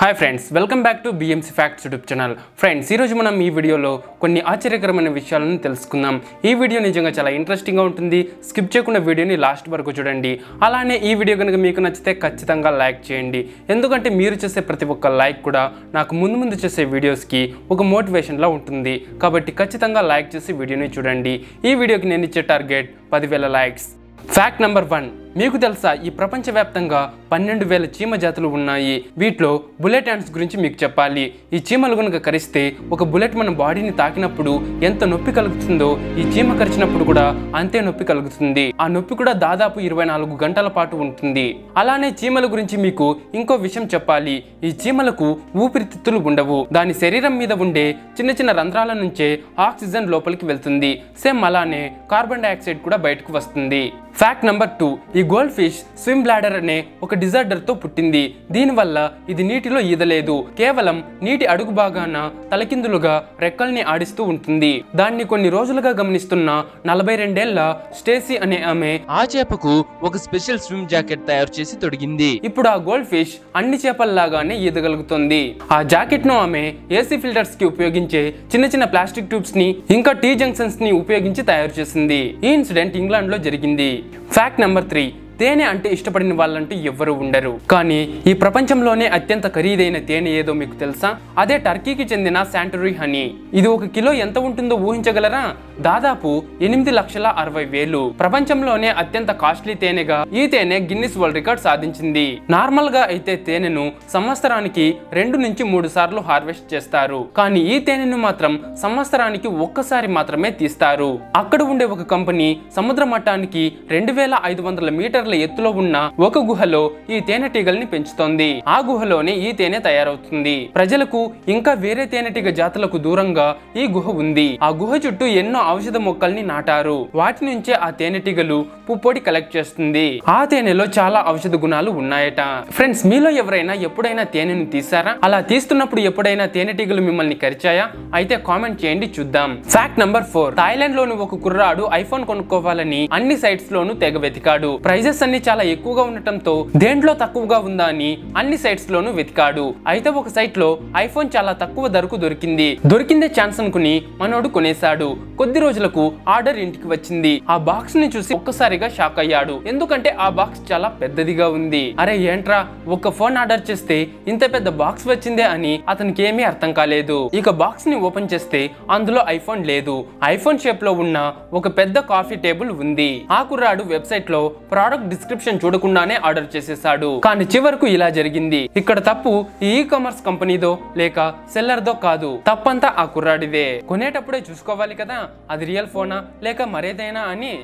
Hi friends, welcome back to BMC facts YouTube channel. Friends, ఈరోజు మనం ఈ వీడియోలో కొన్ని ఆశ్చర్యకరమైన విషయాలను తెలుసుకుందాం. ఈ వీడియో నిజంగా చాలా ఇంట్రెస్టింగ్గా ఉంటుంది. స్కిప్ చేయకుండా వీడియోని లాస్ట్ వరకు చూడండి. అలానే ఈ వీడియో కనుక మీకు నచ్చితే ఖచ్చితంగా లైక్ చేయండి. ఎందుకంటే మీరు చేసే ప్రతి ఒక్క లైక్ కూడా నాకు ముందు చేసే వీడియోస్కి ఒక మోటివేషన్లా ఉంటుంది. కాబట్టి ఖచ్చితంగా లైక్ చేసి వీడియోని చూడండి. ఈ వీడియోకి నేను ఇచ్చే టార్గెట్ 10,000 లైక్స్. ఫ్యాక్ట్ నెంబర్ 1, మీకు తెలుసా ఈ ప్రపంచవ్యాప్తంగా 12,000 చీమ జాతులు ఉన్నాయి. వీటిలో బుల్లెట్ యాంట్స్ గురించి మీకు చెప్పాలి. ఈ చీమలు కనుక కరిస్తే ఒక బుల్లెట్ మన బాడీని తాకినప్పుడు ఎంత నొప్పి కలుగుతుందో ఈ చీమ కరిచినప్పుడు కూడా అంతే నొప్పి కలుగుతుంది. ఆ నొప్పి కూడా దాదాపు 24 గంటల పాటు ఉంటుంది. అలానే చీమల గురించి మీకు ఇంకో విషయం చెప్పాలి. ఈ చీమలకు ఊపిరితిత్తులు ఉండవు. దాని శరీరం మీద ఉండే చిన్న రంధ్రాల నుంచే ఆక్సిజన్ లోపలికి వెళ్తుంది. సేమ్ అలానే కార్బన్ డైఆక్సైడ్ కూడా బయటకు వస్తుంది. ఫ్యాక్ట్ నెంబర్ 2, ఈ గోల్డ్ ఫిష్ స్విమ్ బ్లాడర్ అనే ఒక డిజార్డర్ తో పుట్టింది. దీనివల్ల ఇది నీటిలో ఈదలేదు. కేవలం నీటి అడుగు భాగాన తలకిందులుగా రెక్కల్ని ఆడిస్తూ ఉంటుంది. దాన్ని కొన్ని రోజులుగా గమనిస్తున్న 42 ఏళ్ల స్టేసీ అనే ఆమె ఆ చేపకు ఒక స్పెషల్ స్విమ్ జాకెట్ తయారు చేసి తొడిగింది. ఇప్పుడు ఆ గోల్డ్ ఫిష్ అన్ని చేపల్లాగానే ఈదగలుగుతుంది. ఆ జాకెట్ ను ఆమె ఏసీ ఫిల్టర్స్ కి ఉపయోగించే చిన్న ప్లాస్టిక్ ట్యూబ్స్ ని ఇంకా టీ జంక్షన్స్ ని ఉపయోగించి తయారు చేసింది. ఈ ఇన్సిడెంట్ ఇంగ్లాండ్ లో జరిగింది. ఫ్యాక్ట్ నెంబర్ 3, తేనె అంటే ఇష్టపడిన వాళ్ళంటూ ఎవ్వరూ ఉండరు. కానీ ఈ ప్రపంచంలోనే అత్యంత ఖరీదైన తేనె ఏదో మీకు తెలుసా? అదే టర్కీకి చెందిన శాంటరీ హనీ. ఇది 1 కిలో ఎంత ఉంటుందో ఊహించగలరా? దాదాపు 8,60,000. ప్రపంచంలోనే అత్యంత కాస్ట్లీ తేనెగా ఈ తేనె గిన్నిస్ వరల్డ్ రికార్డ్ సాధించింది. నార్మల్ గా అయితే తేనెను సంవత్సరానికి 2 నుంచి 3 సార్లు హార్వెస్ట్ చేస్తారు. కానీ ఈ తేనెను మాత్రం సంవత్సరానికి ఒక్కసారి మాత్రమే తీస్తారు. అక్కడ ఉండే ఒక కంపెనీ సముద్ర మట్టానికి 2,500 మీటర్ల ఎత్తులో ఉన్న ఒక గుహలో ఈ తేనెటీగల్ని పెంచుతోంది. ఆ గుహలోనే ఈ తేనె తయారవుతుంది. ప్రజలకు ఇంకా వేరే తేనెటీగ జాతులకు దూరంగా ఈ గుహ ఉంది. ఆ గుహ చుట్టూ ఎన్నో ఔషధ మొక్కల్ని నాటారు. వాటి నుంచే ఆ తేనెటీగలు పుప్పొడి కలెక్ట్ చేస్తుంది. ఆ తేనెలో చాలా ఔషధ గుణాలు ఉన్నాయట. ఫ్రెండ్స్, మీలో ఎవరైనా ఎప్పుడైనా తేనెను తీసారా? అలా తీస్తున్నప్పుడు ఎప్పుడైనా తేనెటీగలు మిమ్మల్ని కరిచాయా? అయితే కామెంట్ చేయండి, చూద్దాం. ఫ్యాక్ట్ నెంబర్ 4, థాయిలాండ్ లోని ఒక కుర్రాడు ఐఫోన్ కొనుక్కోవాలని అన్ని సైట్స్ లోనూ తెగ వెతికాడు. ప్రైజెస్ అన్ని చాలా ఎక్కువగా ఉండటంతో దేంట్లో తక్కువగా ఉందా అని అన్ని సైట్స్ లోనూ వెతికాడు. అయితే ఒక సైట్ లో ఐఫోన్ చాలా తక్కువ ధరకు దొరికిందే ఛాన్స్ అనుకుని మనోడు కొనేశాడు. కొద్ది రోజులకు ఆర్డర్ ఇంటికి వచ్చింది. ఆ బాక్స్ ని చూసి ఒక్కసారిగా షాక్ అయ్యాడు. ఎందుకంటే ఆ బాక్స్ చాలా పెద్దదిగా ఉంది. అరే ఏంట్రా, ఒక ఫోన్ ఆర్డర్ చేస్తే ఇంత పెద్ద బాక్స్ వచ్చిందే అని అతనికి ఏమీ అర్థం కాలేదు. ఇక బాక్స్ ని ఓపెన్ చేస్తే అందులో ఐఫోన్ లేదు. ఐఫోన్ షేప్ లో ఉన్న ఒక పెద్ద కాఫీ టేబుల్ ఉంది. ఆ కుర్రాడు వెబ్సైట్ లో ప్రోడక్ట్ డిస్క్రిప్షన్ చూడకుండానే ఆర్డర్ చేసేసాడు. కానీ చివరకు ఇలా జరిగింది. ఇక్కడ తప్పు ఈ కామర్స్ కంపెనీదో లేక సెల్లర్దో కాదు, తప్పంతా ఆ కుర్రాడిదే. కొనేటప్పుడే చూసుకోవాలి కదా అది రియల్ ఫోనా లేక మరేదైనా అని.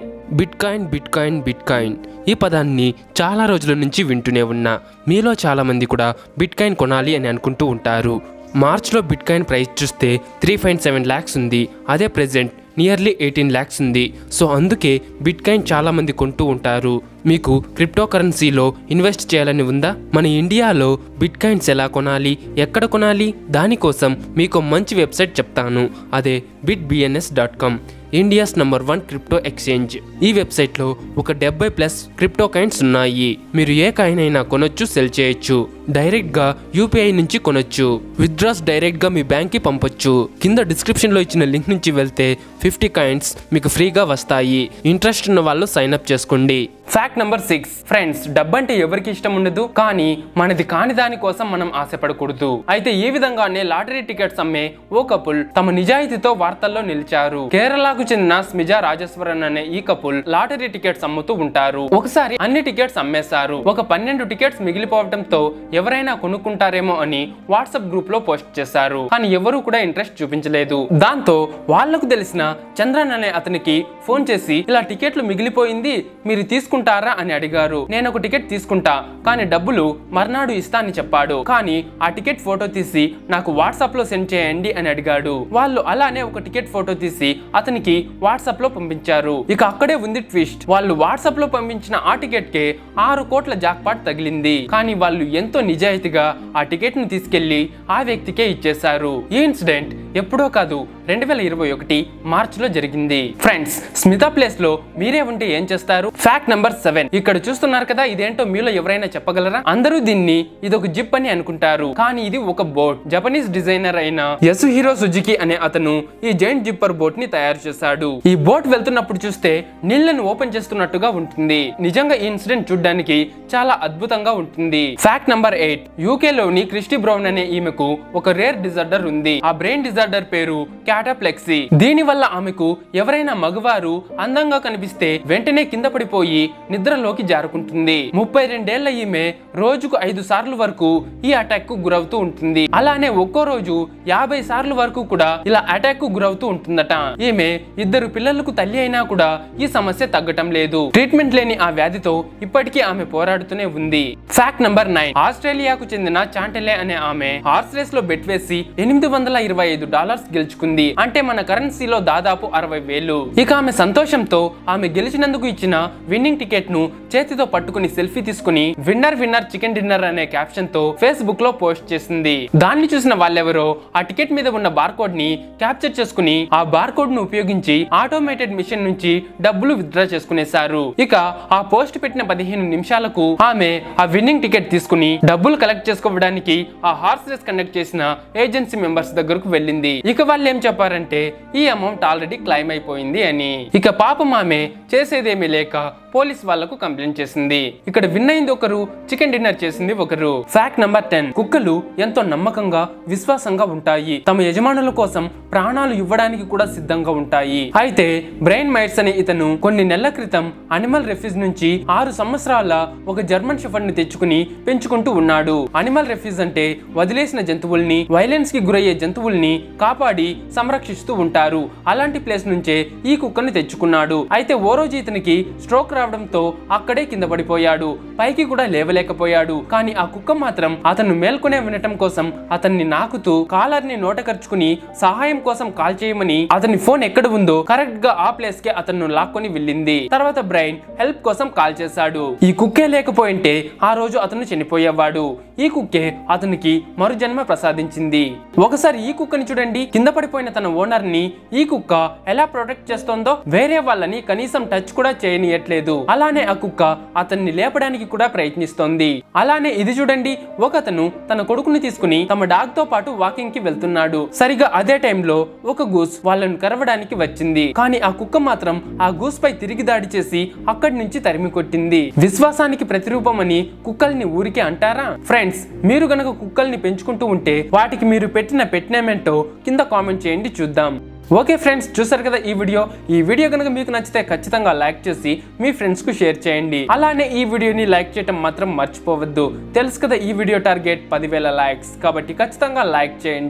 బిట్కాయిన్ ఈ పదాన్ని చాలా రోజుల నుంచి వింటూనే ఉన్నా. మీలో చాలా మంది కూడా బిట్కాయిన్ కొనాలి అని అనుకుంటూ ఉంటారు. మార్చ్లో బిట్కాయిన్ ప్రైస్ చూస్తే 3.7 lakhs ఉంది. అదే ప్రెజెంట్ నియర్లీ 18 lakhs ఉంది. సో అందుకే బిట్కాయిన్ చాలా మంది కొంటూ ఉంటారు. మీకు క్రిప్టో కరెన్సీలో ఇన్వెస్ట్ చేయాలని ఉందా? మన ఇండియాలో బిట్కాయిన్స్ ఎలా కొనాలి, ఎక్కడ కొనాలి, దానికోసం మీకు మంచి వెబ్సైట్ చెప్తాను. అదే bitbns.com, India's number 1 crypto exchange. ఈ వెబ్సైట్ లో ఒక 70+ క్రిప్టో కాయిన్స్ ఉన్నాయి. మీరు ఏ కాయిన్ అయినా కొనొచ్చు, సెల్ చేయొచ్చు. డైరెక్ట్ గా యూపీఐ నుంచి కొనొచ్చు. విత్డ్రాస్ డైరెక్ట్ గా మీ బ్యాంక్ కి పంపొచ్చు. కింద డిస్క్రిప్షన్ లో ఇచ్చిన లింక్ నుంచి వెళ్తే 50 కాయిన్స్ మీకు ఫ్రీగా వస్తాయి. ఇంట్రెస్ట్ ఉన్న వాళ్ళు సైన్ అప్ చేసుకోండి. ఫ్యాక్ట్ నెంబర్ 6, ఫ్రెండ్స్, డబ్బంటే ఎవరికి ఇష్టం ఉండదు. కానీ మనది కాని దాని కోసం మనం ఆశపడకూడదు. అయితే ఈ విధంగానే లాటరీ టికెట్స్ అమ్మే ఓ కపుల్ తమ నిజాయితీతో వార్తల్లో నిలిచారు. కేరళకు చెందిన స్మిజా రాజేశ్వరన్ అనే ఈ కపుల్ లాటరీ టికెట్స్ అమ్ముతూ ఉంటారు. ఒకసారి అన్ని టికెట్స్ అమ్మేశారు. ఒక 12 టికెట్స్ మిగిలిపోవడంతో ఎవరైనా కొనుక్కుంటారేమో అని వాట్సాప్ గ్రూప్ లో పోస్ట్ చేశారు. కానీ ఎవరు కూడా ఇంట్రెస్ట్ చూపించలేదు. దాంతో వాళ్లకు తెలిసిన చంద్రన్ అనే అతనికి ఫోన్ చేసి ఇలా టికెట్లు మిగిలిపోయింది, మీరు తీసుకుంటారా అని అడిగారు. నేను ఒక టికెట్ తీసుకుంటా, కానీ డబ్బులు మర్నాడు ఇస్తా అని చెప్పాడు. కానీ ఆ టికెట్ ఫోటో తీసి నాకు వాట్సాప్ లో సెండ్ చేయండి అని అడిగాడు. వాళ్ళు అలానే ఒక టికెట్ ఫోటో తీసి అతనికి వాట్సాప్ లో పంపించారు. ఇక అక్కడే ఉంది ట్విస్ట్. వాళ్ళు వాట్సాప్ లో పంపించిన ఆ టికెట్ కే 6 కోట్ల జాక్పాట్ తగిలింది. కానీ వాళ్ళు ఎంతో నిజాయితీగా ఆ టికెట్ ను తీసుకెళ్లి ఆ వ్యక్తికే ఇచ్చేశారు. ఈ ఇన్సిడెంట్ ఎప్పుడో కాదు 2021 మార్చిలో జరిగింది. ఫ్రెండ్స్, స్మిత ప్లేస్ లో మీరే ఉంటే ఏం చేస్తారు? ఫ్యాక్ట్ నెంబర్ 7 ఇక్కడ చూస్తున్నారు కదా, ఇదేంటో మీలో ఎవరైనా చెప్పగలరా? అందరూ దీన్ని ఇదొక జిప్ అని అనుకుంటారు, కానీ ఇది ఒక బోట్. జపనీస్ డిజైనర్ అయిన యసుహిరో సుజుకి అనే అతను ఈ జైంట్ జిప్పర్ బోట్ ని తయారు చేశాడు. ఈ బోట్ వెళ్తున్నప్పుడు చూస్తే నీళ్లను ఓపెన్ చేస్తున్నట్టుగా ఉంటుంది. నిజంగా ఈ ఇన్సిడెంట్ చూడడానికి చాలా అద్భుతంగా ఉంటుంది. ఫ్యాక్ట్ నెంబర్ 8 యూకే లోని క్రిస్టీ బ్రౌన్ అనే ఈమెకు ఒక రేర్ డిజార్డర్ ఉంది. ఆ బ్రెయిన్ డిజార్డర్ పేరు క్యాటాప్లెక్సీ. దీని వల్ల ఆమెకు ఎవరైనా మగవారు అందంగా కనిపిస్తే వెంటనే కింద పడిపోయి నిద్రలోకి జారుకుంటుంది. 32 ఏళ్ల ఈమె రోజుకు 5 సార్లు వరకు ఈ అటాక్ కు గురవుతూ ఉంటుంది. అలానే ఒక్కో రోజు 50 సార్లు వరకు కూడా ఇలా అటాక్ కు గురవుతూ ఉంటుందట. ఈమె 2 పిల్లలకు తల్లి అయినా కూడా ఈ సమస్య తగ్గటం లేదు. ట్రీట్మెంట్ లేని ఆ వ్యాధితో ఇప్పటికీ ఆమె పోరాడుతూనే ఉంది. ఫ్యాక్ట్ నంబర్ 9 ఆస్ట్రేలియాకు చెందిన చాంటెలే అనే ఆమె హార్స్ రేస్ లో బెట్ వేసి $825 గెలుచుకుంది. అంటే మన కరెన్సీలో దాదాపు 60,000. ఇక ఆమె సంతోషంతో ఆమె గెలిచినందుకు ఇచ్చిన విన్నింగ్ టికెట్ ను చేతితో పట్టుకుని సెల్ఫీ తీసుకుని విన్నర్ విన్నర్ చికెన్ డిన్నర్ అనే క్యాప్షన్ తో ఫేస్బుక్ లో పోస్ట్ చేసింది. దాన్ని చూసిన వాళ్ళెవరో ఆ టికెట్ మీద ఉన్న బార్కోడ్ ని క్యాప్చర్ చేసుకుని ఆ బార్కోడ్ ను ఉపయోగించి ఆటోమేటెడ్ మిషన్ నుంచి డబ్బులు విత్డ్రా చేసుకునేశారు. ఇక ఆ పోస్ట్ పెట్టిన 15 నిమిషాలకు ఆమె ఆ విన్నింగ్ టికెట్ తీసుకుని డబ్బులు కలెక్ట్ చేసుకోవడానికి ఆ హార్స్ రేస్ కండక్ట్ చేసిన ఏజెన్సీ మెంబర్స్ దగ్గరకు వెళ్ళింది. ఇక వాళ్ళు ఏం చెప్పారంటే ఈ అమౌంట్ ఆల్రెడీ క్లైమ్ అయిపోయింది అని. ఇక పాపం ఆమె చేసేదేమీ లేక పోలీస్ వాళ్లకు కంప్లైంట్ చేసింది. ఇక్కడ విన్ అయింది ఒకరు, చికెన్ డిన్నర్ చేసింది ఒకరు. ఫ్యాక్ట్ నంబర్ 10 కుక్కలు ఎంతో నమ్మకంగా విశ్వాసంగా ఉంటాయి. తమ యజమానుల కోసం ప్రాణాలు ఇవ్వడానికి కూడా సిద్ధంగా ఉంటాయి. అయితే బ్రైన్ మైర్స్ అనే ఇతను కొన్ని నెలల క్రితం అనిమల్ రెఫ్యూజ్ నుంచి 6 సంవత్సరాల ఒక జర్మన్ షెఫర్డ్ ని తెచ్చుకుని పెంచుకుంటూ ఉన్నాడు. అనిమల్ రెఫ్యూజ్ అంటే వదిలేసిన జంతువుల్ని, వైలెన్స్ కి గురయ్యే జంతువుల్ని కాపాడి సంరక్షిస్తూ ఉంటారు. అలాంటి ప్లేస్ నుంచే ఈ కుక్కని తెచ్చుకున్నాడు. అయితే ఓ రోజు ఇతనికి స్ట్రోక్ రావడంతో అక్కడే కింద పడిపోయాడు. పైకి కూడా లేవలేకపోయాడు. కానీ ఆ కుక్క మాత్రం అతను మేల్కొనే వినటం కోసం అతన్ని నాకుతూ కాలర్ ని నోటకర్చుకుని సహాయం కోసం కాల్ చేయమని అతని ఫోన్ ఎక్కడ ఉందో కరెక్ట్ గా ఆ ప్లేస్ కి అతను లాక్కొని వెళ్ళింది. తర్వాత బ్రైన్ హెల్ప్ కోసం కాల్ చేశాడు. ఈ కుక్కే లేకపోయింటే ఆ రోజు అతను చనిపోయేవాడు. ఈ కుక్కే అతనికి మరు జన్మ ప్రసాదించింది. ఒకసారి ఈ కుక్కని చూడండి, కింద పడిపోయిన తన ఓనర్ ని ఈ కుక్క ఎలా ప్రొటెక్ట్ చేస్తోందో, వేరే వాళ్ళని కనీసం టచ్ కూడా చేయనియట్లేదు. అలానే ఆ కుక్క అతన్ని లేపడానికి కూడా ప్రయత్నిస్తోంది. అలానే ఇది చూడండి, ఒకతను తన కొడుకుని తీసుకుని తమ డాగ్ తో పాటు వాకింగ్ కి వెళ్తున్నాడు. సరిగా అదే టైంలో ఒక గూస్ వాళ్ళను కరవడానికి వచ్చింది. కానీ ఆ కుక్క మాత్రం ఆ గూస్ పై తిరిగి దాడి చేసి అక్కడి నుంచి తరిమి కొట్టింది. విశ్వాసానికి ప్రతిరూపం అని కుక్కల్ని ఊరికే అంటారా? ఫ్రెండ్స్, మీరు గనక కుక్కల్ని పెంచుకుంటూ ఉంటే వాటికి మీరు పెట్టిన పెట్ నేమ్ ఏంటో కింద కామెంట్ చేయండి, చూద్దాం. ఓకే ఫ్రెండ్స్, చూసారు కదా ఈ వీడియో కనుక మీకు నచ్చితే ఖచ్చితంగా లైక్ చేసి మీ ఫ్రెండ్స్ కు షేర్ చేయండి. అలానే ఈ వీడియోని లైక్ చేయడం మాత్రం మర్చిపోవద్దు. తెలుసు కదా ఈ వీడియో టార్గెట్ 10,000 లైక్స్, కాబట్టి ఖచ్చితంగా లైక్ చేయండి.